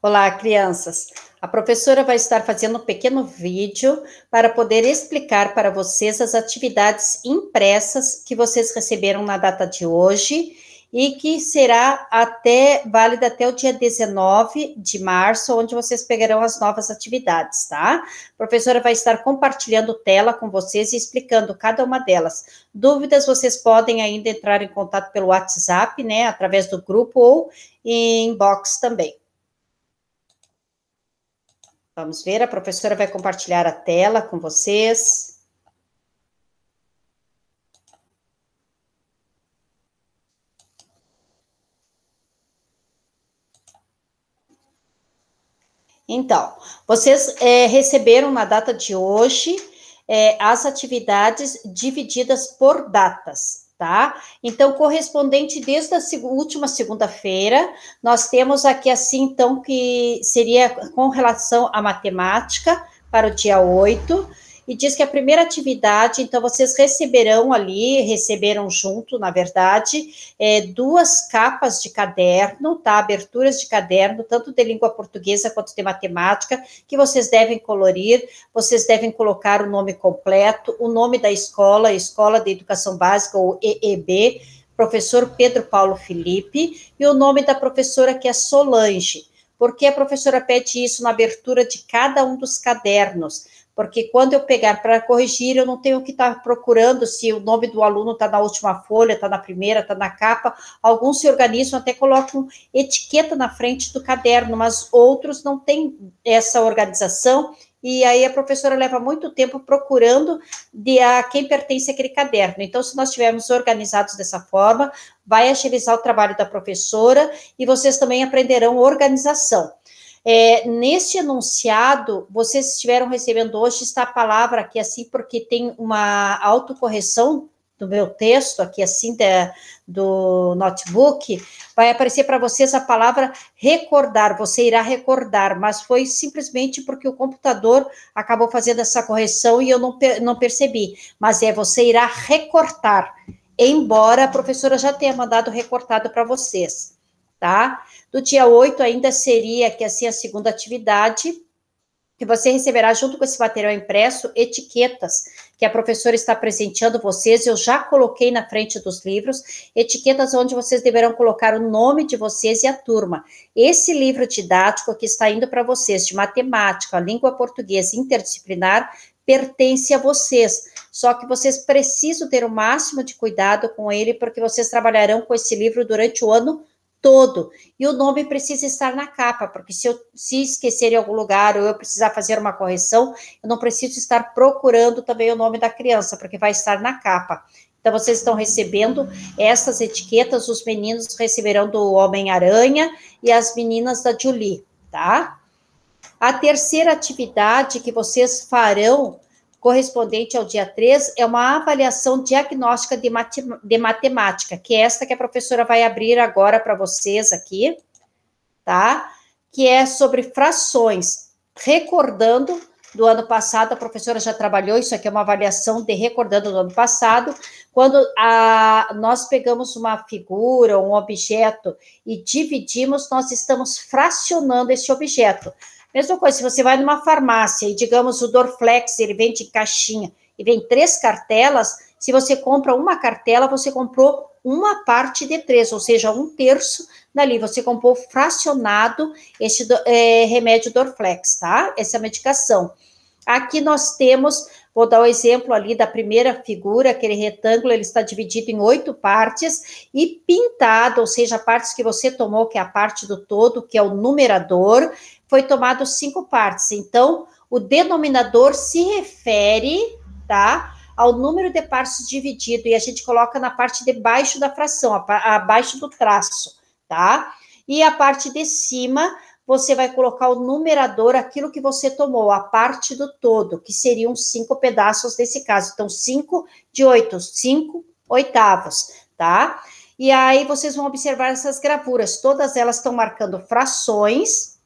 Olá, crianças. A professora vai estar fazendo um pequeno vídeo para poder explicar para vocês as atividades impressas que vocês receberam na data de hoje e que será válida até o dia 19 de março, onde vocês pegarão as novas atividades, tá? A professora vai estar compartilhando tela com vocês e explicando cada uma delas. Dúvidas, vocês podem ainda entrar em contato pelo WhatsApp, né, através do grupo ou em inbox também. Vamos ver, a professora vai compartilhar a tela com vocês. Então, vocês receberam na data de hoje as atividades divididas por datas, tá? Então, correspondente desde a última segunda-feira, nós temos aqui assim, então, que seria com relação à matemática para o dia 8, e diz que a primeira atividade, então, vocês receberam junto, na verdade, duas capas de caderno, tá? Aberturas de caderno, tanto de língua portuguesa quanto de matemática, que vocês devem colorir, vocês devem colocar o nome completo, o nome da escola, Escola de Educação Básica, ou EEB, professor Pedro Paulo Felipe, e o nome da professora, que é Solange. Por que a professora pede isso na abertura de cada um dos cadernos? Porque quando eu pegar para corrigir, eu não tenho que estar procurando se o nome do aluno está na última folha, está na primeira, está na capa. Alguns se organizam, até colocam etiqueta na frente do caderno, mas outros não têm essa organização, e aí a professora leva muito tempo procurando a quem pertence àquele caderno. Então, se nós estivermos organizados dessa forma, vai agilizar o trabalho da professora, e vocês também aprenderão organização. Neste enunciado, vocês estiveram recebendo hoje, está a palavra aqui assim, porque tem uma autocorreção do meu texto, aqui assim, do notebook, vai aparecer para vocês a palavra recordar, você irá recordar, mas foi simplesmente porque o computador acabou fazendo essa correção e eu não percebi, mas você irá recortar, embora a professora já tenha mandado recortado para vocês, tá? Do dia 8 ainda seria que assim a segunda atividade, que você receberá junto com esse material impresso, etiquetas que a professora está presenteando vocês, eu já coloquei na frente dos livros, etiquetas onde vocês deverão colocar o nome de vocês e a turma. Esse livro didático que está indo para vocês, de matemática, língua portuguesa interdisciplinar, pertence a vocês, só que vocês precisam ter o máximo de cuidado com ele, porque vocês trabalharão com esse livro durante o ano todo, e o nome precisa estar na capa, porque se esquecer em algum lugar, ou eu precisar fazer uma correção, eu não preciso estar procurando também o nome da criança, porque vai estar na capa. Então, vocês estão recebendo essas etiquetas, os meninos receberão do Homem-Aranha, e as meninas da Julie, tá? A terceira atividade que vocês farão, correspondente ao dia 3, é uma avaliação diagnóstica de matemática, que é esta que a professora vai abrir agora para vocês aqui, tá? Que é sobre frações. Recordando do ano passado, a professora já trabalhou, isso aqui é uma avaliação de recordando do ano passado, quando nós pegamos uma figura, um objeto, e dividimos, nós estamos fracionando esse objeto. Mesma coisa, se você vai numa farmácia e, digamos, o Dorflex, ele vende em caixinha e vem 3 cartelas, se você compra uma cartela, você comprou uma parte de 3, ou seja, 1/3 dali, você comprou fracionado este remédio Dorflex, tá? Essa medicação. Aqui nós temos, vou dar o exemplo ali da primeira figura, aquele retângulo, ele está dividido em 8 partes e pintado, ou seja, partes que você tomou, que é a parte do todo, que é o numerador, foi tomado 5 partes. Então, o denominador se refere, tá, ao número de partes dividido, e a gente coloca na parte de baixo da fração, abaixo do traço, tá? E a parte de cima, você vai colocar o numerador, aquilo que você tomou, a parte do todo, que seriam 5 pedaços nesse caso. Então, 5 de 8, 5 oitavos, tá? E aí, vocês vão observar essas gravuras, todas elas estão marcando frações,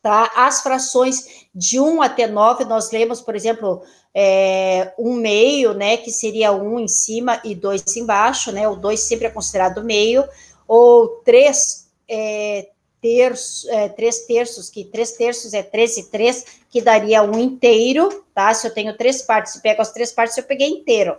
tá? As frações de 1 até 9, nós lemos, por exemplo, 1/2, né, que seria 1 em cima e 2 embaixo, né, o 2 sempre é considerado meio, ou 3 3 terços, que 3 terços é 13 e 3, que daria um inteiro, tá? Se eu tenho 3 partes, se pego as 3 partes, eu peguei inteiro,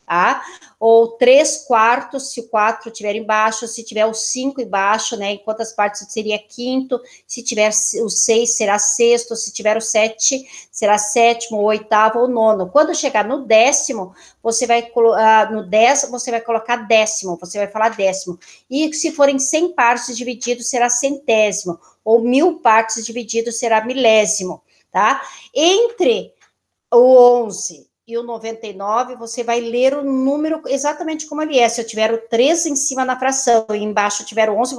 tá? Ou 3 quartos, se o 4 tiver embaixo, se tiver o 5 embaixo, né? Em quantas partes seria quinto, se tiver o 6 será sexto, se tiver o 7 será sétimo, o oitavo ou nono. Quando chegar no décimo, você vai no 10, você vai colocar décimo, você vai falar décimo. E se forem 100 partes divididos, será centésimo, ou 1000 partes divididos, será milésimo, tá? Entre o 11 e o 99, você vai ler o número exatamente como ele é. Se eu tiver o 3 em cima na fração e embaixo tiver o 11,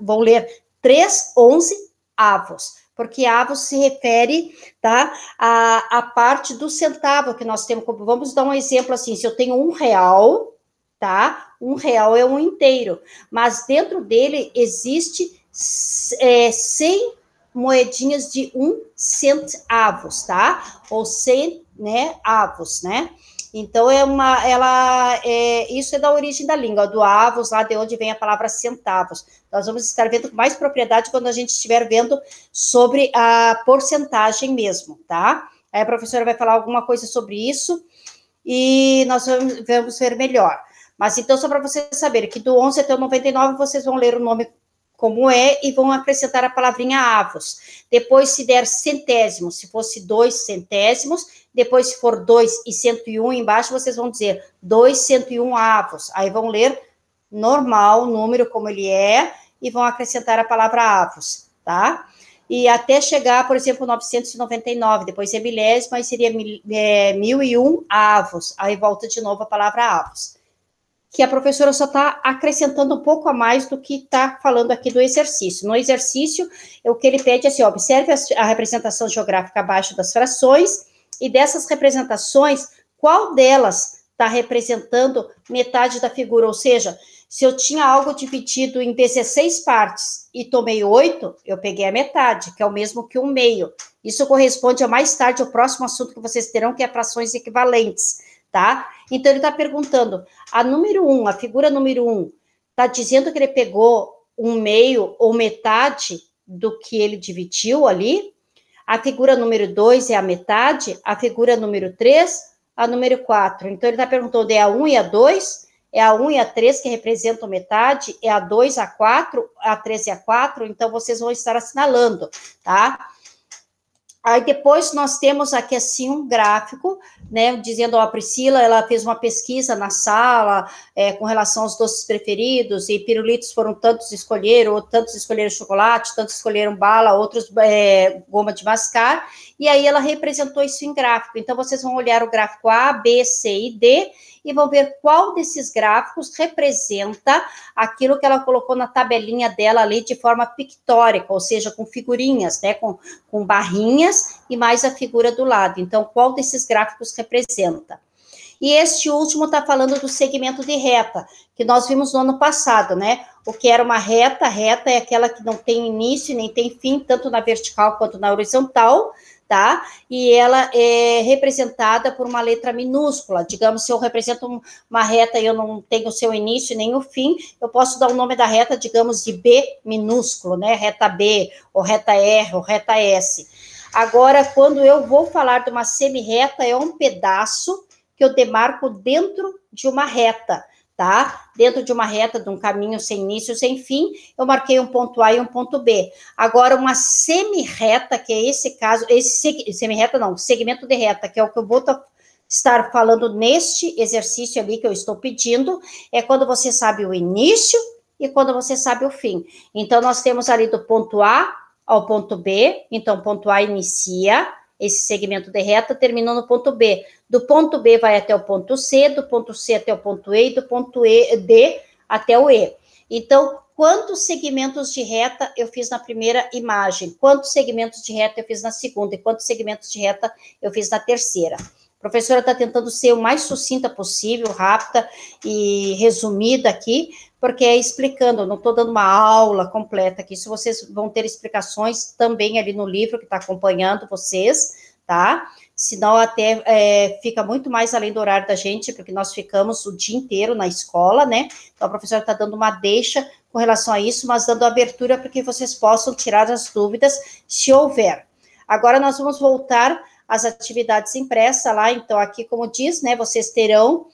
vou ler 3 11 avos, porque avos se refere, tá, a parte do centavo que nós temos. Vamos dar um exemplo assim, se eu tenho R$1, tá, R$1 é um inteiro, mas dentro dele existe 100 moedinhas de 1 centavos, tá? Ou 100, né, avos, né? Então, isso é da origem da língua, do avos, lá de onde vem a palavra centavos. Nós vamos estar vendo com mais propriedade quando a gente estiver vendo sobre a porcentagem mesmo, tá? Aí a professora vai falar alguma coisa sobre isso e nós vamos ver melhor. Mas então, só para vocês saberem que do 11 até o 99, vocês vão ler o nome como é, e vão acrescentar a palavrinha avos. Depois, se der centésimo, se fosse 2 centésimos, depois, se for 2 e 101 embaixo, vocês vão dizer 2 101 avos. Aí vão ler normal, o número como ele é, e vão acrescentar a palavra avos, tá? E até chegar, por exemplo, 999, depois é milésimo, aí seria 1001 avos. Aí volta de novo a palavra avos, que a professora só está acrescentando um pouco a mais do que está falando aqui do exercício. No exercício, o que ele pede é assim, observe a representação geográfica abaixo das frações, e dessas representações, qual delas está representando metade da figura? Ou seja, se eu tinha algo dividido em 16 partes e tomei 8, eu peguei a metade, que é o mesmo que um meio. Isso corresponde a mais tarde ao próximo assunto que vocês terão, que é frações equivalentes, tá? Então, ele está perguntando, a figura número 1, está dizendo que ele pegou um meio ou metade do que ele dividiu ali? A figura número 2 é a metade, a figura número 3, a número 4. Então, ele está perguntando, é a 1 e a 2? É a 1 e a 3 que representam metade? É a 2 a 4, a 3 e a 4? Então, vocês vão estar assinalando, tá? Aí depois nós temos aqui assim um gráfico, né, dizendo, ó, a Priscila, ela fez uma pesquisa na sala com relação aos doces preferidos, e pirulitos foram tantos escolheram, tantos escolheram chocolate, tantos escolheram bala, outros goma de mascar, e aí ela representou isso em gráfico. Então, vocês vão olhar o gráfico A, B, C e D, e vão ver qual desses gráficos representa aquilo que ela colocou na tabelinha dela ali de forma pictórica, ou seja, com figurinhas, né, com barrinhas e mais a figura do lado. Então, qual desses gráficos representa? E este último está falando do segmento de reta, que nós vimos no ano passado, né? O que era uma reta é aquela que não tem início nem tem fim, tanto na vertical quanto na horizontal, tá? E ela é representada por uma letra minúscula. Digamos, se eu represento uma reta e eu não tenho o seu início nem o fim, eu posso dar o nome da reta, digamos, de B minúsculo, né? Reta B, ou reta R, ou reta S. Agora, quando eu vou falar de uma semi-reta, é um pedaço que eu demarco dentro de uma reta, tá? Dentro de uma reta, de um caminho sem início, sem fim, eu marquei um ponto A e um ponto B. Agora, uma semi-reta, que é esse caso, semi-reta não, segmento de reta, que é o que eu vou estar falando neste exercício ali que eu estou pedindo, é quando você sabe o início e quando você sabe o fim. Então, nós temos ali do ponto A ao ponto B, então, ponto A inicia esse segmento de reta, terminou no ponto B. Do ponto B vai até o ponto C, do ponto C até o ponto E, e do ponto D até o E. Então, quantos segmentos de reta eu fiz na primeira imagem? Quantos segmentos de reta eu fiz na segunda? E quantos segmentos de reta eu fiz na terceira? A professora está tentando ser o mais sucinta possível, rápida e resumida aqui, porque é explicando, não estou dando uma aula completa aqui, isso vocês vão ter explicações também ali no livro que está acompanhando vocês, tá? senão até fica muito mais além do horário da gente, porque nós ficamos o dia inteiro na escola, né? Então, a professora está dando uma deixa com relação a isso, mas dando abertura para que vocês possam tirar as dúvidas, se houver. Agora, nós vamos voltar às atividades impressas lá, então, aqui, como diz, né, vocês terão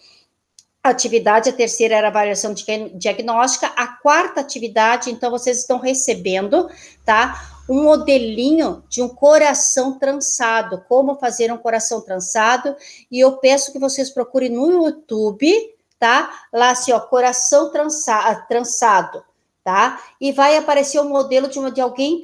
atividade, a terceira era a avaliação diagnóstica, a quarta atividade, então, vocês estão recebendo, tá? Um modelinho de um coração trançado, como fazer um coração trançado, e eu peço que vocês procurem no YouTube, tá? Lá, assim, ó, coração trançado, tá? E vai aparecer o modelo de alguém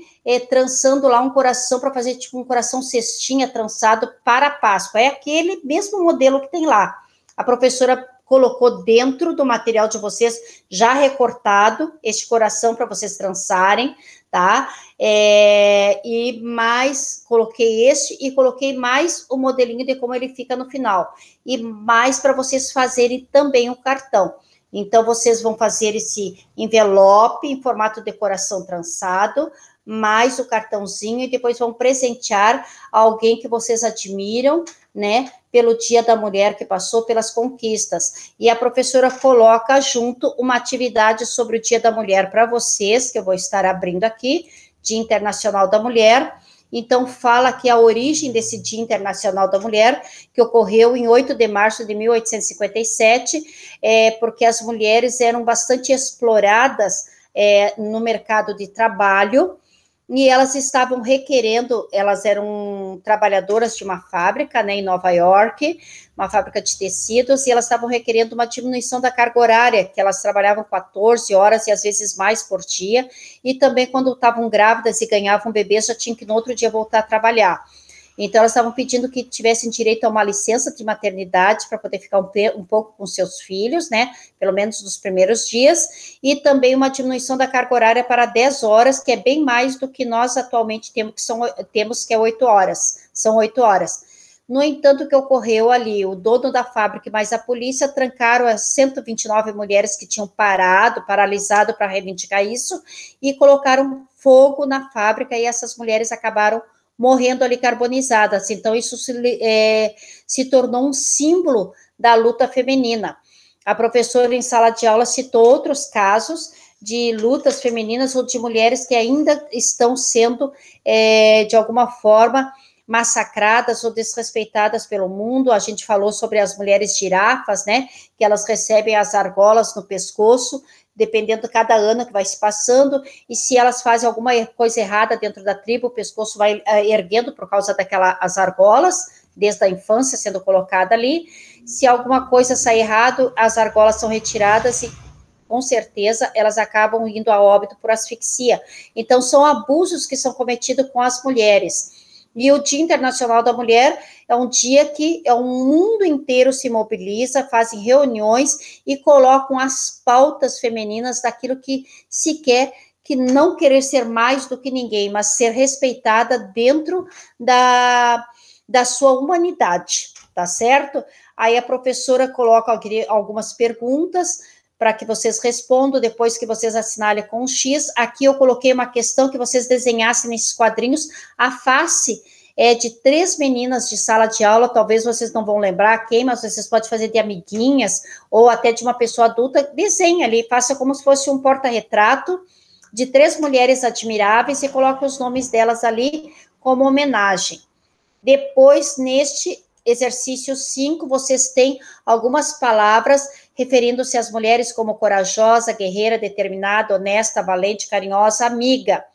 trançando lá um coração para fazer, tipo, um coração cestinha trançado para a Páscoa. É aquele mesmo modelo que tem lá. A professora colocou dentro do material de vocês, já recortado, este coração para vocês trançarem, tá? E mais, coloquei este e coloquei mais o modelinho de como ele fica no final. E mais para vocês fazerem também o cartão. Então, vocês vão fazer esse envelope em formato de coração trançado, mais o cartãozinho, e depois vão presentear alguém que vocês admiram, né, pelo Dia da Mulher que passou, pelas conquistas. E a professora coloca junto uma atividade sobre o Dia da Mulher para vocês, que eu vou estar abrindo aqui, Dia Internacional da Mulher. Então, fala que a origem desse Dia Internacional da Mulher, que ocorreu em 8 de março de 1857, porque as mulheres eram bastante exploradas no mercado de trabalho, e elas estavam requerendo, elas eram trabalhadoras de uma fábrica, né, em Nova York, uma fábrica de tecidos, e elas estavam requerendo uma diminuição da carga horária, que elas trabalhavam 14 horas e às vezes mais por dia, e também quando estavam grávidas e ganhavam bebês, já tinham que no outro dia voltar a trabalhar. Então, elas estavam pedindo que tivessem direito a uma licença de maternidade para poder ficar um pouco com seus filhos, né? Pelo menos nos primeiros dias, e também uma diminuição da carga horária para 10 horas, que é bem mais do que nós atualmente temos, que é 8 horas. São 8 horas. No entanto, o que ocorreu ali, o dono da fábrica mais a polícia trancaram as 129 mulheres que tinham paralisado para reivindicar isso, e colocaram fogo na fábrica, e essas mulheres acabaram morrendo ali carbonizadas. Então, isso se tornou um símbolo da luta feminina. A professora, em sala de aula, citou outros casos de lutas femininas ou de mulheres que ainda estão sendo, de alguma forma, massacradas ou desrespeitadas pelo mundo. A gente falou sobre as mulheres girafas, né, que elas recebem as argolas no pescoço, dependendo de cada ano que vai se passando, e se elas fazem alguma coisa errada dentro da tribo, o pescoço vai erguendo por causa as argolas, desde a infância sendo colocada ali. Se alguma coisa sai errado, as argolas são retiradas e, com certeza, elas acabam indo a óbito por asfixia. Então, são abusos que são cometidos com as mulheres. E o Dia Internacional da Mulher é um dia que o mundo inteiro se mobiliza, fazem reuniões e colocam as pautas femininas daquilo que se quer, que não querer ser mais do que ninguém, mas ser respeitada dentro da sua humanidade, tá certo? Aí a professora coloca algumas perguntas para que vocês respondam, depois que vocês assinalem com um X. Aqui eu coloquei uma questão que vocês desenhassem nesses quadrinhos a face de 3 meninas de sala de aula, talvez vocês não vão lembrar quem, mas vocês podem fazer de amiguinhas, ou até de uma pessoa adulta, desenha ali, faça como se fosse um porta-retrato de 3 mulheres admiráveis e coloque os nomes delas ali como homenagem. Depois, neste exercício 5, vocês têm algumas palavras referindo-se às mulheres como corajosa, guerreira, determinada, honesta, valente, carinhosa, amiga.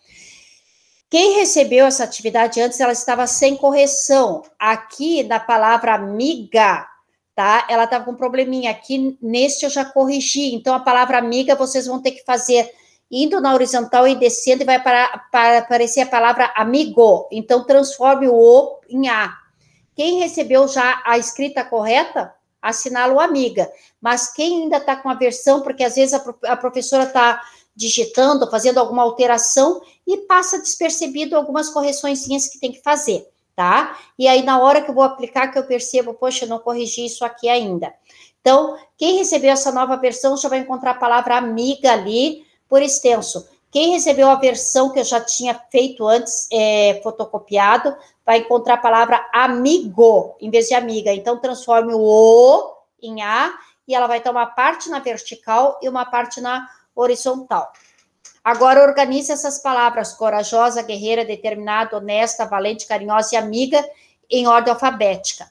Quem recebeu essa atividade antes, ela estava sem correção. Aqui, na palavra amiga, tá? Ela estava com um probleminha. Aqui, neste, eu já corrigi. Então, a palavra amiga, vocês vão ter que fazer indo na horizontal e descendo, e vai para aparecer a palavra amigo. Então, transforme o O em A. Quem recebeu já a escrita correta, assinala o amiga. Mas quem ainda está com a versão, porque às vezes a professora está digitando, fazendo alguma alteração, e passa despercebido algumas correçõezinhas que tem que fazer, tá? E aí, na hora que eu vou aplicar, que eu percebo, poxa, eu não corrigi isso aqui ainda. Então, quem recebeu essa nova versão já vai encontrar a palavra amiga ali, por extenso. Quem recebeu a versão que eu já tinha feito antes, fotocopiado, vai encontrar a palavra amigo, em vez de amiga. Então, transforme o O em A, e ela vai ter uma parte na vertical e uma parte na horizontal. Agora, organize essas palavras: corajosa, guerreira, determinada, honesta, valente, carinhosa e amiga, em ordem alfabética.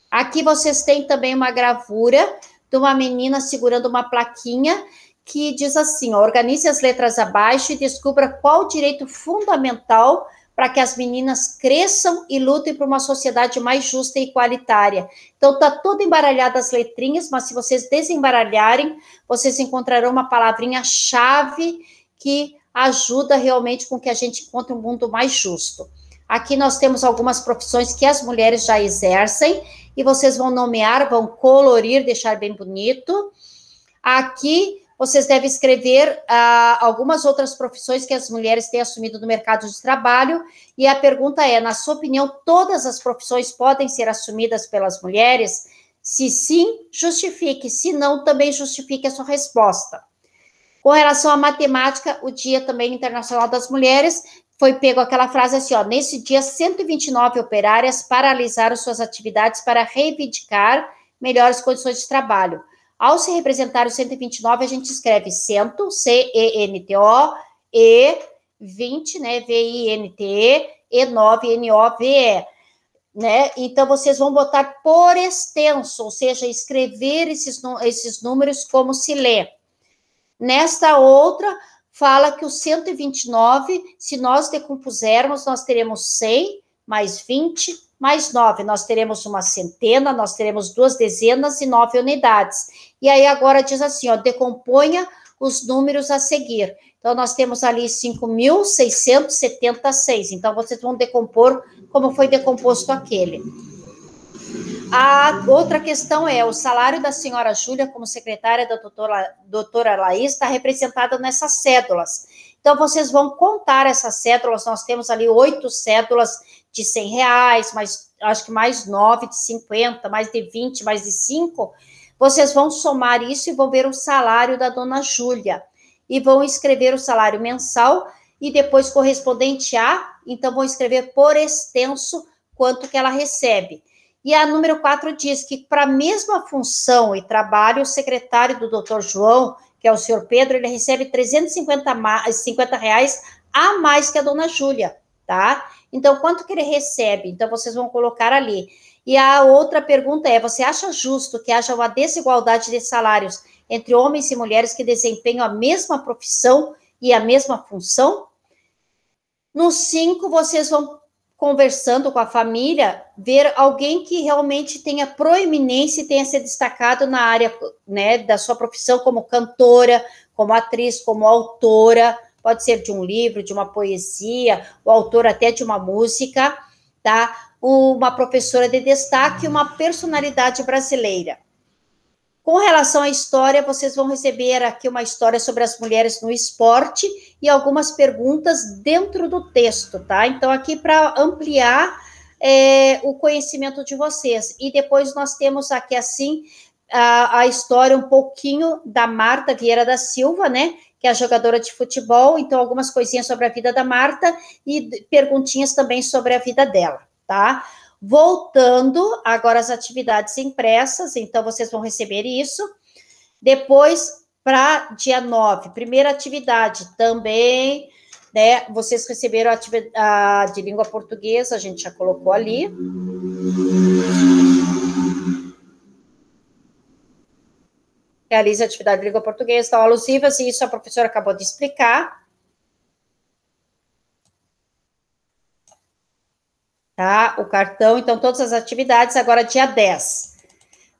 Aqui vocês têm também uma gravura de uma menina segurando uma plaquinha que diz assim: organize as letras abaixo e descubra qual o direito fundamental para que as meninas cresçam e lutem por uma sociedade mais justa e igualitária. Então, está tudo embaralhado as letrinhas, mas se vocês desembaralharem, vocês encontrarão uma palavrinha-chave que ajuda realmente com que a gente encontre um mundo mais justo. Aqui nós temos algumas profissões que as mulheres já exercem, e vocês vão nomear, vão colorir, deixar bem bonito. Aqui vocês devem escrever algumas outras profissões que as mulheres têm assumido no mercado de trabalho, e a pergunta é: na sua opinião, todas as profissões podem ser assumidas pelas mulheres? Se sim, justifique; se não, também justifique a sua resposta. Com relação à matemática, o Dia também Internacional das Mulheres, foi pego aquela frase assim, ó: nesse dia, 129 operárias paralisaram suas atividades para reivindicar melhores condições de trabalho. Ao se representar o 129, a gente escreve cento, C-E-N-T-O, e 20, né, V-I-N-T-E, e 9, N-O-V-E, né? Então, vocês vão botar por extenso, ou seja, escrever esses números como se lê. Nesta outra, fala que o 129, se nós decompusermos, nós teremos 100 mais 20 mais 9. Nós teremos uma centena, nós teremos 2 dezenas e 9 unidades. E aí agora diz assim, ó: decomponha os números a seguir. Então, nós temos ali 5.676. Então, vocês vão decompor como foi decomposto aquele. A outra questão é: o salário da senhora Júlia, como secretária da doutora Laís, está representado nessas cédulas. Então, vocês vão contar essas cédulas. Nós temos ali 8 cédulas de R$100, mais, acho que mais 9 de 50, mais de 20, mais de 5. Vocês vão somar isso e vão ver o salário da dona Júlia. E vão escrever o salário mensal e depois correspondente a, então vão escrever por extenso quanto que ela recebe. E a número 4 diz que, para a mesma função e trabalho, o secretário do doutor João, que é o senhor Pedro, ele recebe R$350 a mais que a dona Júlia, tá? Então, quanto que ele recebe? Então, vocês vão colocar ali. E a outra pergunta é: você acha justo que haja uma desigualdade de salários entre homens e mulheres que desempenham a mesma profissão e a mesma função? No 5, vocês vão, conversando com a família, ver alguém que realmente tenha proeminência e tenha se destacado na área, né, da sua profissão, como cantora, como atriz, como autora, pode ser de um livro, de uma poesia, o autor até de uma música, tá? Uma professora de destaque, uma personalidade brasileira. Com relação à história, vocês vão receber aqui uma história sobre as mulheres no esporte e algumas perguntas dentro do texto, tá? Então, aqui para ampliar o conhecimento de vocês. E depois nós temos aqui, assim, a história um pouquinho da Marta Vieira da Silva, né? Que é a jogadora de futebol. Então, algumas coisinhas sobre a vida da Marta e perguntinhas também sobre a vida dela, tá? Voltando agora às atividades impressas, então vocês vão receber isso. Depois, para dia 9, primeira atividade também, né? Vocês receberam a de língua portuguesa, a gente já colocou ali. Realize a atividade de língua portuguesa, então, alusivas, e isso a professora acabou de explicar. Tá? O cartão, então, todas as atividades, agora dia 10.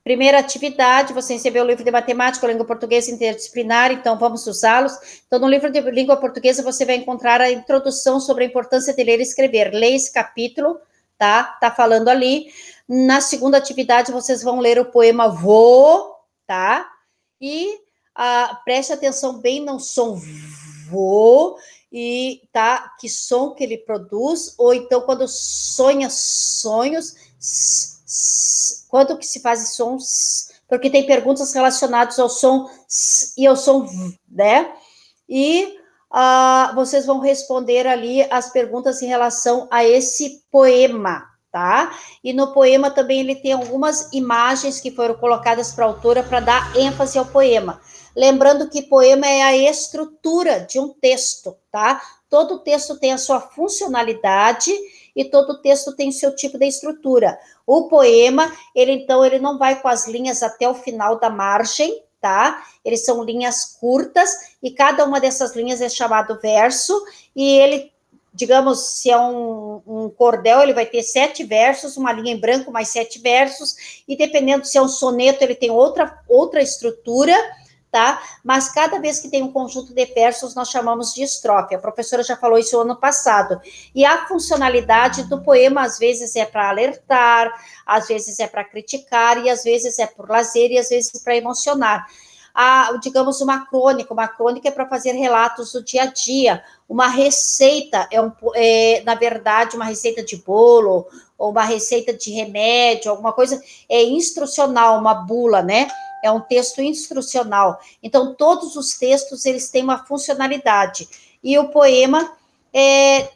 Primeira atividade, você recebeu o livro de matemática, língua portuguesa interdisciplinar, então vamos usá-los. Então, no livro de língua portuguesa, você vai encontrar a introdução sobre a importância de ler e escrever. Leia esse capítulo, tá? Tá falando ali. Na segunda atividade, vocês vão ler o poema Vou, tá? E preste atenção bem no som Vou, e tá, que som que ele produz, ou então quando sonha sonhos, quando que se faz sons, porque tem perguntas relacionadas ao som e ao som, né? E vocês vão responder ali as perguntas em relação a esse poema, tá? E no poema também ele tem algumas imagens que foram colocadas para a autora para dar ênfase ao poema. Lembrando que poema é a estrutura de um texto, tá? Todo texto tem a sua funcionalidade e todo texto tem o seu tipo de estrutura. O poema, ele não vai com as linhas até o final da margem, tá? Eles são linhas curtas e cada uma dessas linhas é chamado verso e ele, digamos, se é um cordel, ele vai ter 7 versos, uma linha em branco mais 7 versos e dependendo se é um soneto, ele tem outra estrutura, tá? Mas cada vez que tem um conjunto de versos, nós chamamos de estrofe. A professora já falou isso ano passado. E a funcionalidade do poema, às vezes, é para alertar, às vezes é para criticar, e às vezes é por lazer, e às vezes para emocionar. Digamos, uma crônica é para fazer relatos do dia a dia. Uma receita na verdade, uma receita de bolo, ou uma receita de remédio, alguma coisa, é instrucional, uma bula, né? É um texto instrucional. Então, todos os textos, eles têm uma funcionalidade. E o poema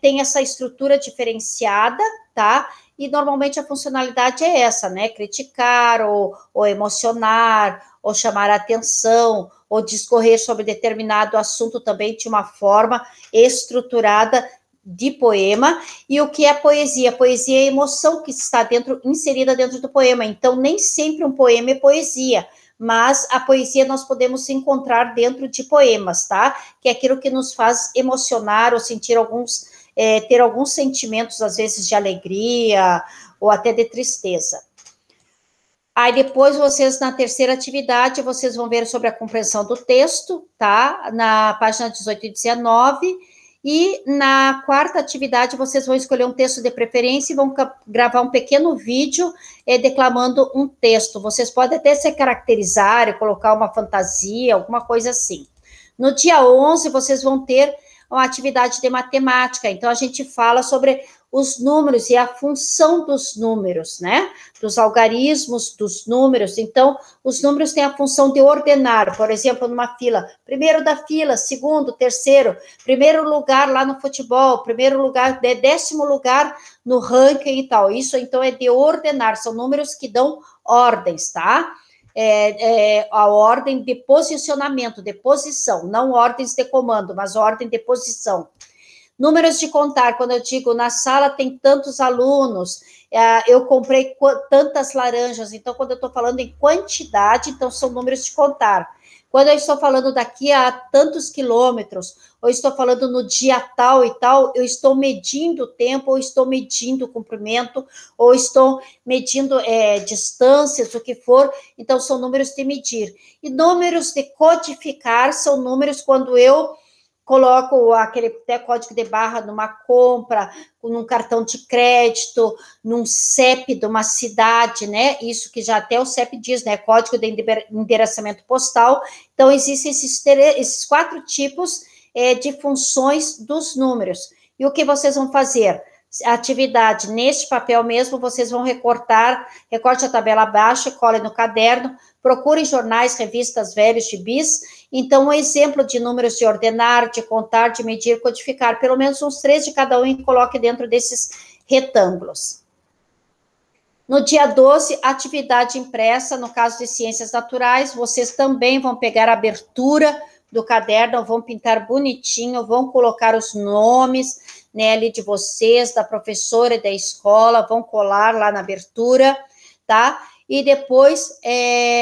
tem essa estrutura diferenciada, tá? E, normalmente, a funcionalidade é essa, né? Criticar, ou emocionar, ou chamar a atenção, ou discorrer sobre determinado assunto também de uma forma estruturada de poema. E o que é poesia? Poesia é a emoção que está inserida dentro do poema. Então, nem sempre um poema é poesia, mas a poesia nós podemos encontrar dentro de poemas, tá? Que é aquilo que nos faz emocionar ou sentir ter alguns sentimentos, às vezes, de alegria ou até de tristeza. Aí depois vocês, na terceira atividade, vocês vão ver sobre a compreensão do texto, tá? Na página 18 e 19. E na quarta atividade, vocês vão escolher um texto de preferência e vão gravar um pequeno vídeo declamando um texto. Vocês podem até se caracterizar e colocar uma fantasia, alguma coisa assim. No dia 11, vocês vão ter uma atividade de matemática. Então, a gente fala sobre os números e a função dos números, né? Dos algarismos dos números. Então, os números têm a função de ordenar, por exemplo, numa fila, primeiro da fila, segundo, terceiro, primeiro lugar lá no futebol, primeiro lugar, 10º lugar no ranking e tal. Isso, então, é de ordenar, são números que dão ordens, tá? A ordem de posicionamento, de posição, não ordens de comando, mas ordem de posição. Números de contar, quando eu digo na sala tem tantos alunos, eu comprei tantas laranjas, então quando eu estou falando em quantidade, então são números de contar. Quando eu estou falando daqui a tantos quilômetros, ou estou falando no dia tal e tal, eu estou medindo o tempo, ou estou medindo o comprimento, ou estou medindo distâncias, o que for, então são números de medir. E números de codificar são números quando eu coloco aquele código de barra numa compra, num cartão de crédito, num CEP de uma cidade, né? Isso que já até o CEP diz, né? Código de endereçamento postal. Então, existem esses 4 tipos de funções dos números. E o que vocês vão fazer? Atividade neste papel mesmo, vocês vão recorte a tabela abaixo, cole no caderno, procurem jornais, revistas velhos, gibis. Então, um exemplo de números de ordenar, de contar, de medir, codificar, pelo menos uns 3 de cada um e coloque dentro desses retângulos. No dia 12, atividade impressa, no caso de ciências naturais, vocês também vão pegar a abertura do caderno, vão pintar bonitinho, vão colocar os nomes, né, ali de vocês, da professora e da escola, vão colar lá na abertura, tá? E depois,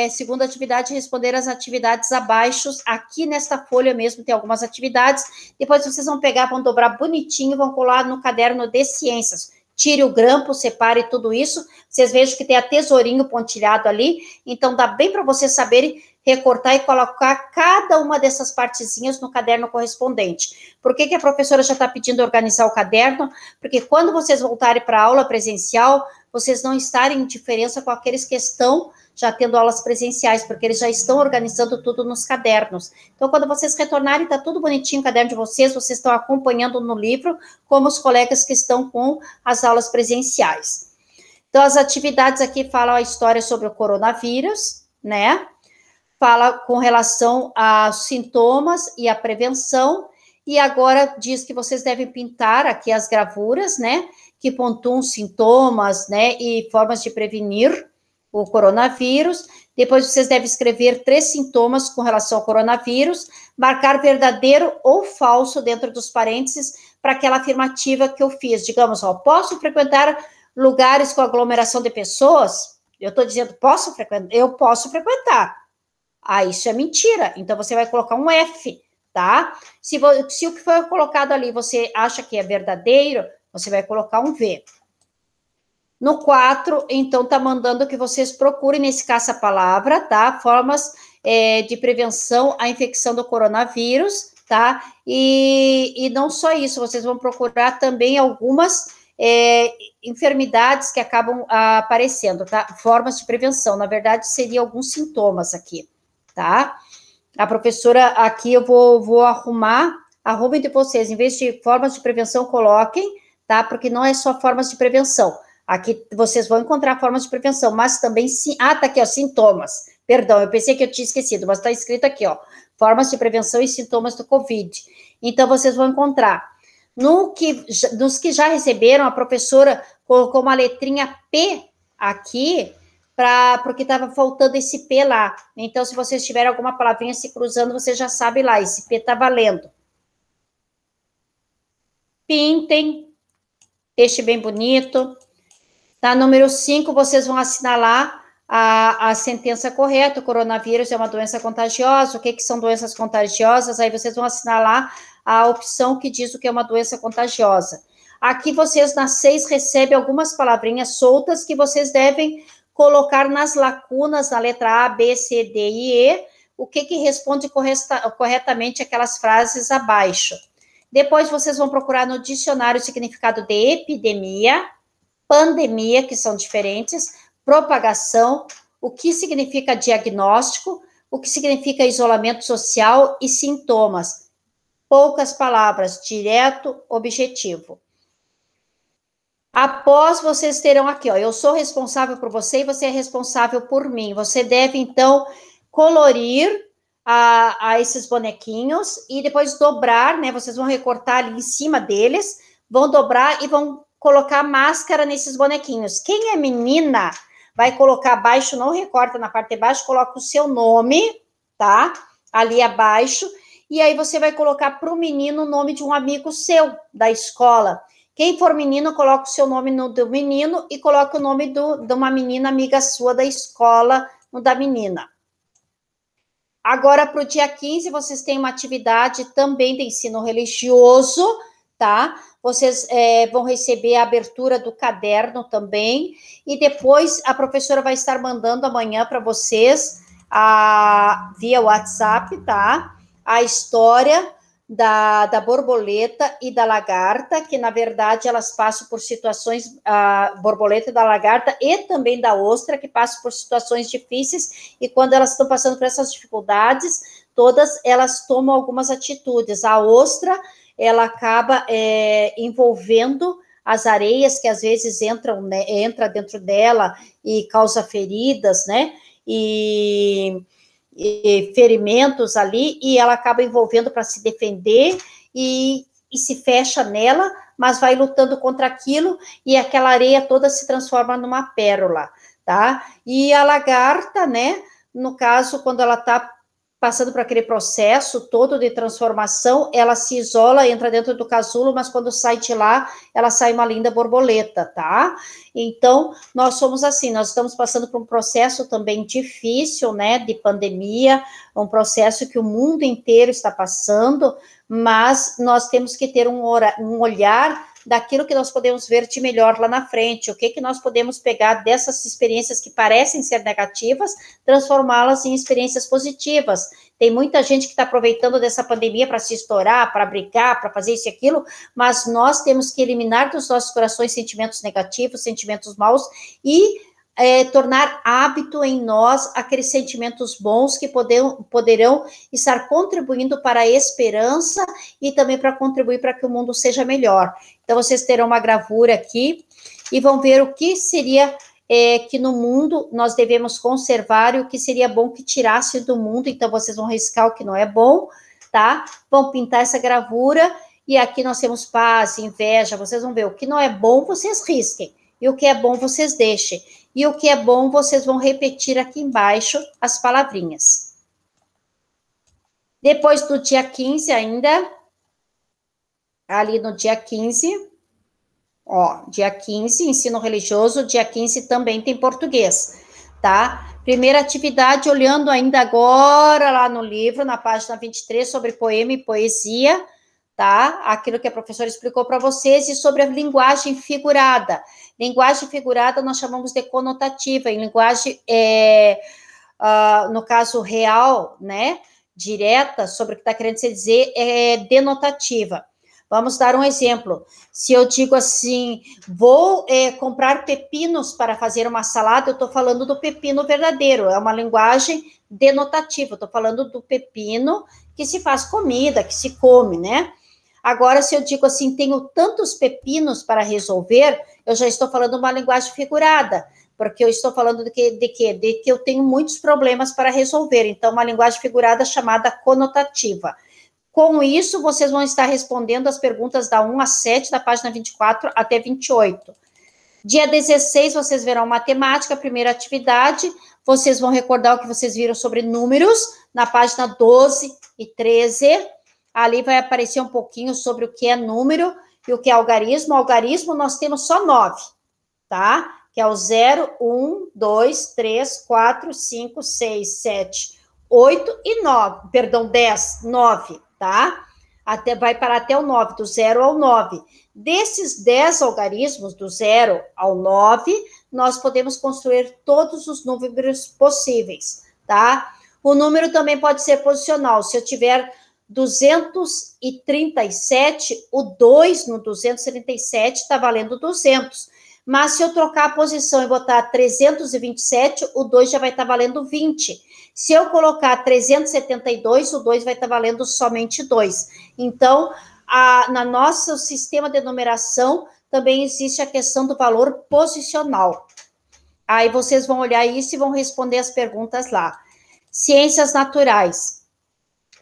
segunda atividade, responder as atividades abaixo. Aqui nesta folha mesmo tem algumas atividades. Depois vocês vão pegar, vão dobrar bonitinho, vão colar no caderno de ciências. Tire o grampo, separe tudo isso. Vocês vejam que tem a tesourinho pontilhado ali. Então, dá bem para vocês saberem recortar e colocar cada uma dessas partezinhas no caderno correspondente. Por que a professora já está pedindo organizar o caderno? Porque quando vocês voltarem para a aula presencial, vocês não estarem em diferença com aqueles que estão já tendo aulas presenciais, porque eles já estão organizando tudo nos cadernos. Então, quando vocês retornarem, está tudo bonitinho o caderno de vocês estão acompanhando no livro, como os colegas que estão com as aulas presenciais. Então, as atividades aqui falam a história sobre o coronavírus, né? Fala com relação aos sintomas e a prevenção, E agora diz que vocês devem pintar aqui as gravuras, né, que pontuam sintomas, né, e formas de prevenir o coronavírus. Depois vocês devem escrever 3 sintomas com relação ao coronavírus, marcar verdadeiro ou falso dentro dos parênteses para aquela afirmativa que eu fiz. Digamos, ó, posso frequentar lugares com aglomeração de pessoas? Eu estou dizendo, posso frequentar? Eu posso frequentar. Ah, isso é mentira. Então, você vai colocar um F, tá? Se o que foi colocado ali você acha que é verdadeiro, você vai colocar um V. No 4, então, tá mandando que vocês procurem nesse caça-palavra, tá? Formas de prevenção à infecção do coronavírus, tá? E não só isso, vocês vão procurar também algumas enfermidades que acabam aparecendo, tá? Formas de prevenção, na verdade, seriam alguns sintomas aqui, tá? A professora aqui eu vou arrumem de vocês, em vez de formas de prevenção, coloquem, tá? Porque não é só formas de prevenção. Aqui vocês vão encontrar formas de prevenção, mas também sim. Ah, tá aqui, ó, sintomas. Perdão, eu pensei que eu tinha esquecido, mas tá escrito aqui, ó, formas de prevenção e sintomas do Covid. Então, vocês vão encontrar. Nos que já receberam, a professora colocou uma letrinha P aqui, porque estava faltando esse P lá. Então, se vocês tiverem alguma palavrinha se cruzando, você já sabe lá, esse P está valendo. Pintem, deixe bem bonito. Tá, número 5, vocês vão assinalar a sentença correta. O coronavírus é uma doença contagiosa. O que são doenças contagiosas? Aí vocês vão assinalar a opção que diz o que é uma doença contagiosa. Aqui vocês, na 6, recebem algumas palavrinhas soltas que vocês devem colocar nas lacunas, na letra A, B, C, D e E, o que responde corretamente aquelas frases abaixo. Depois vocês vão procurar no dicionário o significado de epidemia, pandemia, que são diferentes, propagação, o que significa diagnóstico, o que significa isolamento social e sintomas. Poucas palavras, direto, objetivo. Após, vocês terão aqui, ó, eu sou responsável por você e você é responsável por mim. Você deve, então, colorir a esses bonequinhos e depois dobrar, né? Vocês vão recortar ali em cima deles, vão dobrar e vão colocar máscara nesses bonequinhos. Quem é menina vai colocar abaixo, não recorta na parte de baixo, coloca o seu nome, tá? Ali abaixo. E aí você vai colocar para o menino o nome de um amigo seu da escola. Quem for menino, coloca o seu nome no do menino e coloca o nome de uma menina amiga sua da escola no da menina. Agora, para o dia 15, vocês têm uma atividade também de ensino religioso, tá? Vocês vão receber a abertura do caderno também, e depois a professora vai estar mandando amanhã para vocês, via WhatsApp, tá? A história da borboleta e da lagarta, que na verdade elas passam por situações, a borboleta e da lagarta, e também da ostra, que passam por situações difíceis, e quando elas estão passando por essas dificuldades, todas elas tomam algumas atitudes. A ostra, ela acaba envolvendo as areias que às vezes entra dentro dela e causa feridas, né? E ferimentos ali, e ela acaba envolvendo para se defender e se fecha nela, mas vai lutando contra aquilo, e aquela areia toda se transforma numa pérola, tá? E a lagarta, né, no caso, quando ela está passando por aquele processo todo de transformação, ela se isola, entra dentro do casulo, mas quando sai de lá, ela sai uma linda borboleta, tá? Então, nós somos assim, nós estamos passando por um processo também difícil, né, de pandemia, um processo que o mundo inteiro está passando, mas nós temos que ter um olhar daquilo que nós podemos ver de melhor lá na frente, o que nós podemos pegar dessas experiências que parecem ser negativas, transformá-las em experiências positivas. Tem muita gente que está aproveitando dessa pandemia para se estourar, para brigar, para fazer isso e aquilo, mas nós temos que eliminar dos nossos corações sentimentos negativos, sentimentos maus, e tornar hábito em nós aqueles sentimentos bons que poderão estar contribuindo para a esperança e também para contribuir para que o mundo seja melhor. Então, vocês terão uma gravura aqui e vão ver o que seria que no mundo nós devemos conservar e o que seria bom que tirasse do mundo. Então, vocês vão riscar o que não é bom, tá? Vão pintar essa gravura, e aqui nós temos paz, inveja, vocês vão ver, o que não é bom, vocês risquem, e o que é bom, vocês deixem, e o que é bom, vocês vão repetir aqui embaixo as palavrinhas. Depois do dia 15 ainda, ali no dia 15, ó, dia 15, ensino religioso, dia 15 também tem português, tá? Primeira atividade, olhando ainda agora lá no livro, na página 23, sobre poema e poesia, tá? Aquilo que a professora explicou para vocês, e sobre a linguagem figurada. Linguagem figurada nós chamamos de conotativa, em linguagem, no caso real, né, direta, sobre o que está querendo se dizer, é denotativa. Vamos dar um exemplo. Se eu digo assim, vou comprar pepinos para fazer uma salada, eu estou falando do pepino verdadeiro, é uma linguagem denotativa, estou falando do pepino que se faz comida, que se come, né? Agora, se eu digo assim, tenho tantos pepinos para resolver, eu já estou falando uma linguagem figurada, porque eu estou falando de que eu tenho muitos problemas para resolver. Então, uma linguagem figurada chamada conotativa. Com isso, vocês vão estar respondendo as perguntas da 1 a 7, da página 24 até 28. Dia 16, vocês verão matemática, primeira atividade. Vocês vão recordar o que vocês viram sobre números, na página 12 e 13. Ali vai aparecer um pouquinho sobre o que é número e o que é algarismo. Algarismo, nós temos só 9, tá? Que é o 0, 1, 2, 3, 4, 5, 6, 7, 8 e 9. Perdão, 10, 9, tá? Vai parar até o 9, do 0 ao 9. Desses 10 algarismos, do 0 ao 9, nós podemos construir todos os números possíveis, tá? O número também pode ser posicional. Se eu tiver 237, o 2 no 237 está valendo 200. Mas se eu trocar a posição e botar 327, o 2 já vai estar valendo 20. Se eu colocar 372, o 2 vai estar valendo somente 2. Então, na nosso sistema de numeração, também existe a questão do valor posicional. Aí vocês vão olhar isso e vão responder as perguntas lá. Ciências naturais.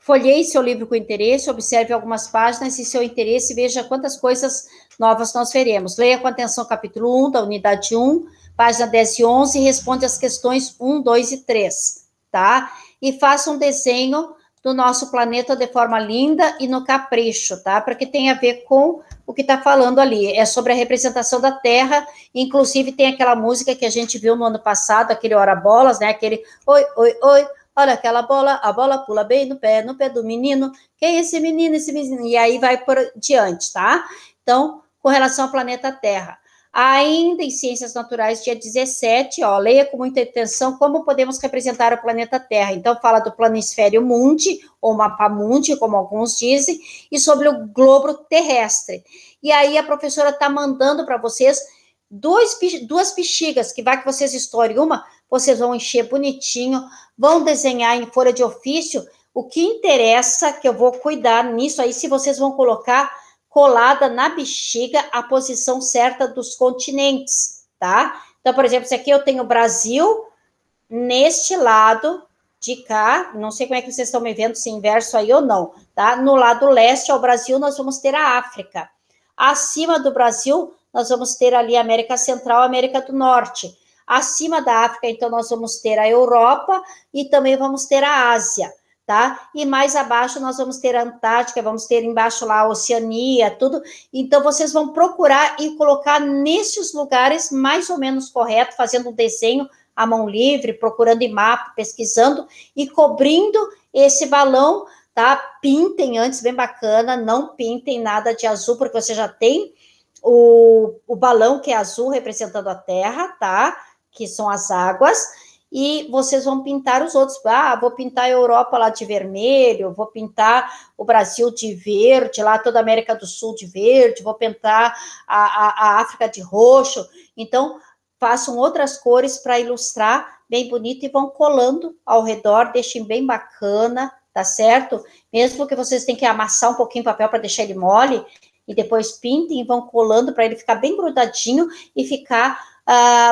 Folheie seu livro com interesse, observe algumas páginas e seu interesse, veja quantas coisas novas nós veremos. Leia com atenção o capítulo 1 da unidade 1, página 10 e 11, e responde as questões 1, 2 e 3, tá? E faça um desenho do nosso planeta de forma linda e no capricho, tá? Porque tem a ver com o que está falando ali. É sobre a representação da Terra, inclusive tem aquela música que a gente viu no ano passado, aquele Ora Bolas, né? Aquele oi, oi, oi, olha aquela bola, a bola pula bem no pé do menino. Quem é esse menino, esse menino? E aí vai por diante, tá? Então, com relação ao planeta Terra. Ainda em Ciências Naturais, dia 17, ó, leia com muita atenção como podemos representar o planeta Terra. Então, fala do planisfério mundi, ou mapa mundi, como alguns dizem, e sobre o globo terrestre. E aí a professora está mandando para vocês duas bexigas, que vai que vocês estourem uma, vocês vão encher bonitinho, vão desenhar em folha de ofício. O que interessa, que eu vou cuidar nisso aí, se vocês vão colocar colada na bexiga a posição certa dos continentes, tá? Então, por exemplo, se aqui eu tenho o Brasil, neste lado de cá, não sei como é que vocês estão me vendo, se inverso aí ou não, tá? No lado leste ao Brasil, nós vamos ter a África. Acima do Brasil, nós vamos ter ali a América Central, a América do Norte. Acima da África, então, nós vamos ter a Europa e também vamos ter a Ásia, tá? E mais abaixo nós vamos ter a Antártica, vamos ter embaixo lá a Oceania, tudo. Então, vocês vão procurar e colocar nesses lugares mais ou menos correto, fazendo um desenho à mão livre, procurando em mapa, pesquisando e cobrindo esse balão, tá? Pintem antes, bem bacana, não pintem nada de azul, porque você já tem o balão que é azul representando a Terra, tá? Que são as águas, e vocês vão pintar os outros. Ah, vou pintar a Europa lá de vermelho, vou pintar o Brasil de verde, lá toda a América do Sul de verde, vou pintar a África de roxo. Então, façam outras cores para ilustrar bem bonito e vão colando ao redor, deixem bem bacana, tá certo? Mesmo que vocês tenham que amassar um pouquinho o papel para deixar ele mole, e depois pintem e vão colando para ele ficar bem grudadinho e ficar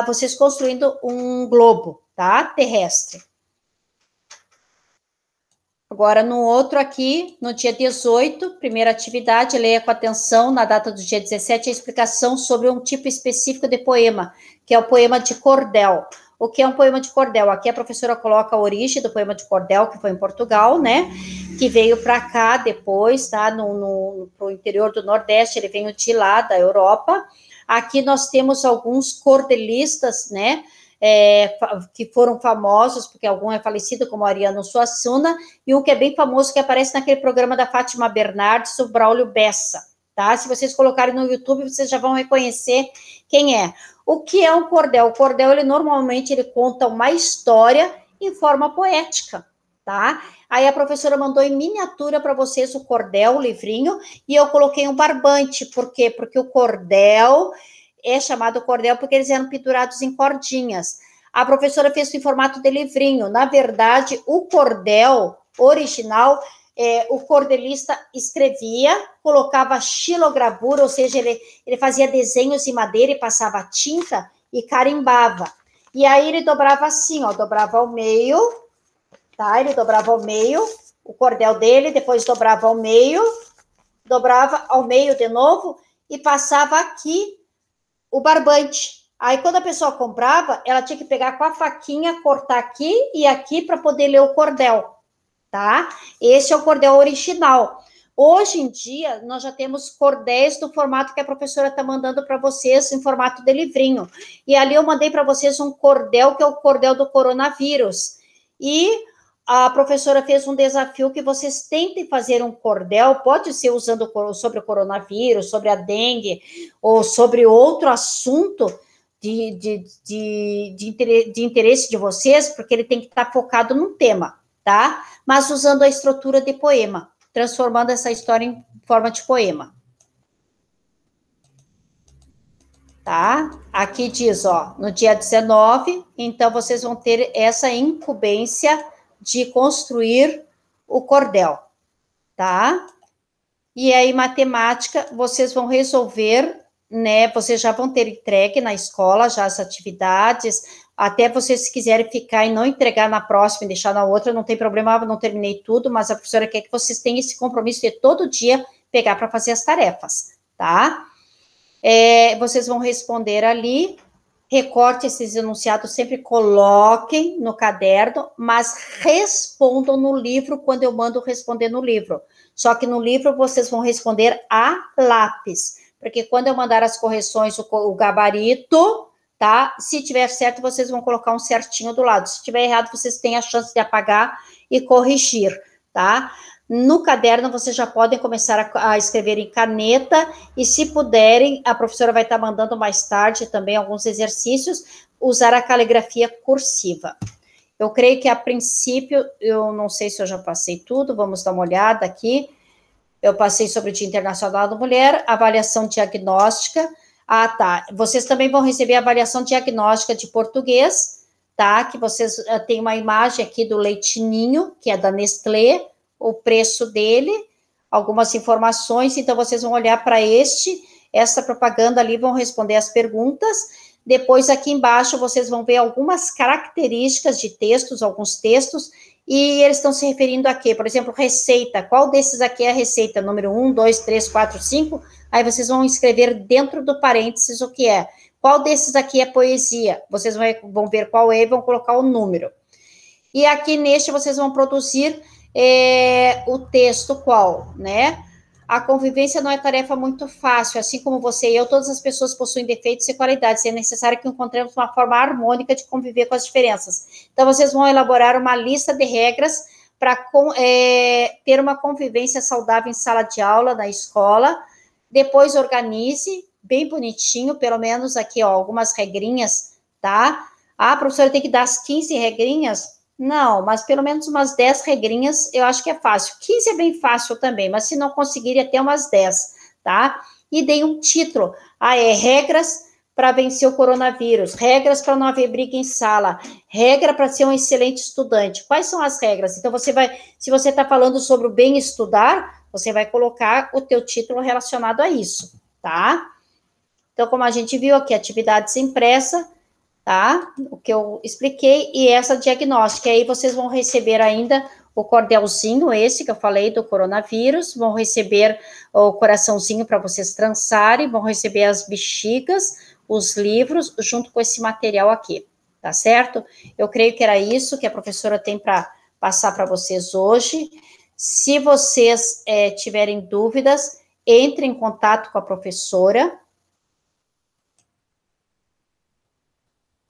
vocês construindo um globo, tá? Terrestre. Agora, no outro aqui, no dia 18, primeira atividade, leia com atenção, na data do dia 17, a explicação sobre um tipo específico de poema, que é o poema de cordel. O que é um poema de cordel? Aqui a professora coloca a origem do poema de cordel, que foi em Portugal, né? Que veio para cá depois, tá? Pro interior do Nordeste, ele veio de lá, da Europa. Aqui nós temos alguns cordelistas, né? Que foram famosos, porque algum é falecido, como Ariano Suassuna, e um que é bem famoso, que aparece naquele programa da Fátima Bernardes, o Braulio Bessa, tá? Se vocês colocarem no YouTube, vocês já vão reconhecer quem é. O que é um cordel? O cordel, ele normalmente, ele conta uma história em forma poética, tá? Aí a professora mandou em miniatura para vocês o cordel, o livrinho, e eu coloquei um barbante, por quê? Porque o cordel é chamado cordel porque eles eram pendurados em cordinhas. A professora fez em formato de livrinho. Na verdade, o cordel original, o cordelista escrevia, colocava xilogravura, ou seja, ele fazia desenhos em madeira e passava tinta e carimbava. E aí ele dobrava assim, ó, dobrava ao meio, tá? Ele dobrava ao meio, o cordel dele, depois dobrava ao meio, dobrava ao meio de novo e passava aqui o barbante. Aí, quando a pessoa comprava, ela tinha que pegar com a faquinha, cortar aqui e aqui para poder ler o cordel, tá? Esse é o cordel original. Hoje em dia, nós já temos cordéis do formato que a professora está mandando para vocês, em formato de livrinho. E ali eu mandei para vocês um cordel, que é o cordel do coronavírus. E a professora fez um desafio que vocês tentem fazer um cordel, pode ser usando sobre o coronavírus, sobre a dengue, ou sobre outro assunto de interesse de vocês, porque ele tem que estar focado num tema, tá? Mas usando a estrutura de poema, transformando essa história em forma de poema. Tá? Aqui diz, ó, no dia 19, então vocês vão ter essa incumbência de construir o cordel, tá? E aí, matemática, vocês vão resolver, né? Vocês já vão ter entregue na escola já as atividades, até vocês, se quiserem ficar e não entregar na próxima e deixar na outra, não tem problema, não terminei tudo, mas a professora quer que vocês tenham esse compromisso de todo dia pegar para fazer as tarefas, tá? Vocês vão responder ali, recorte esses enunciados, sempre coloquem no caderno, mas respondam no livro quando eu mando responder no livro. Só que no livro vocês vão responder a lápis, porque quando eu mandar as correções, o gabarito, tá? Se tiver certo, vocês vão colocar um certinho do lado. Se tiver errado, vocês têm a chance de apagar e corrigir, tá? No caderno, vocês já podem começar a escrever em caneta, e se puderem, a professora vai estar mandando mais tarde também alguns exercícios, usar a caligrafia cursiva. Eu creio que, a princípio, eu não sei se eu já passei tudo, vamos dar uma olhada aqui. Eu passei sobre o Dia Internacional da Mulher, avaliação diagnóstica. Ah, tá. Vocês também vão receber a avaliação diagnóstica de português, tá? Que vocês têm uma imagem aqui do leitinho, que é da Nestlé, o preço dele, algumas informações, então vocês vão olhar para essa propaganda ali, vão responder as perguntas. Depois, aqui embaixo, vocês vão ver algumas características de textos, alguns textos, e eles estão se referindo a quê? Por exemplo, receita. Qual desses aqui é a receita? Número 1, 2, 3, 4, 5. Aí vocês vão escrever dentro do parênteses o que é. Qual desses aqui é poesia? Vocês vão ver qual é e vão colocar o número. E aqui neste vocês vão produzir o texto qual, né? A convivência não é tarefa muito fácil, assim como você e eu, todas as pessoas possuem defeitos e qualidades, é necessário que encontremos uma forma harmônica de conviver com as diferenças. Então, vocês vão elaborar uma lista de regras para ter uma convivência saudável em sala de aula, na escola. Depois, organize, bem bonitinho, pelo menos aqui, ó, algumas regrinhas, tá? Ah, a professora tem que dar as 15 regrinhas? Não, mas pelo menos umas 10 regrinhas eu acho que é fácil. 15 é bem fácil também, mas se não conseguir, até umas 10, tá? E dei um título. Regras para vencer o coronavírus, regras para não haver briga em sala, regra para ser um excelente estudante. Quais são as regras? Então, se você está falando sobre o bem estudar, você vai colocar o teu título relacionado a isso, tá? Então, como a gente viu aqui, atividades impressa, tá? O que eu expliquei, e essa diagnóstica. Aí vocês vão receber ainda o cordelzinho, esse que eu falei do coronavírus, vão receber o coraçãozinho para vocês trançarem, vão receber as bexigas, os livros, junto com esse material aqui, tá certo? Eu creio que era isso que a professora tem para passar para vocês hoje. Se vocês tiverem dúvidas, entre em contato com a professora,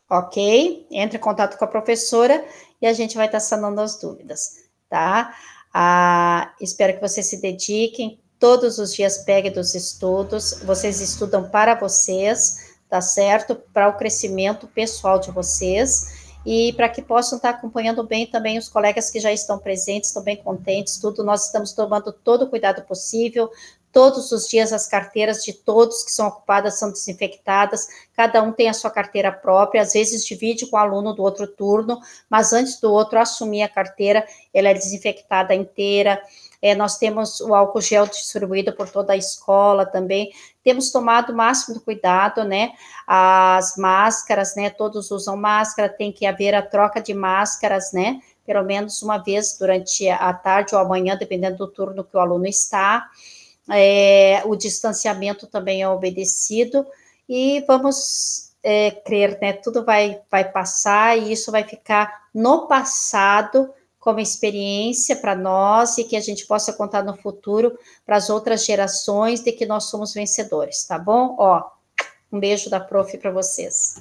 ok? Entre em contato com a professora e a gente vai estar sanando as dúvidas, tá? Espero que vocês se dediquem, todos os dias peguem dos estudos, vocês estudam para vocês, tá certo? Para o crescimento pessoal de vocês e para que possam estar acompanhando bem também os colegas que já estão presentes, estão bem contentes, tudo, nós estamos tomando todo o cuidado possível, todos os dias as carteiras de todos que são ocupadas são desinfectadas, cada um tem a sua carteira própria, às vezes divide com o aluno do outro turno, mas antes do outro assumir a carteira, ela é desinfectada inteira. Nós temos o álcool gel distribuído por toda a escola também, temos tomado o máximo do cuidado, né, as máscaras, né, todos usam máscara, tem que haver a troca de máscaras, né, pelo menos uma vez durante a tarde ou amanhã, dependendo do turno que o aluno está, o distanciamento também é obedecido, e vamos crer, né, tudo vai passar, e isso vai ficar no passado, como experiência para nós e que a gente possa contar no futuro para as outras gerações de que nós somos vencedores, tá bom? Ó, um beijo da prof para vocês.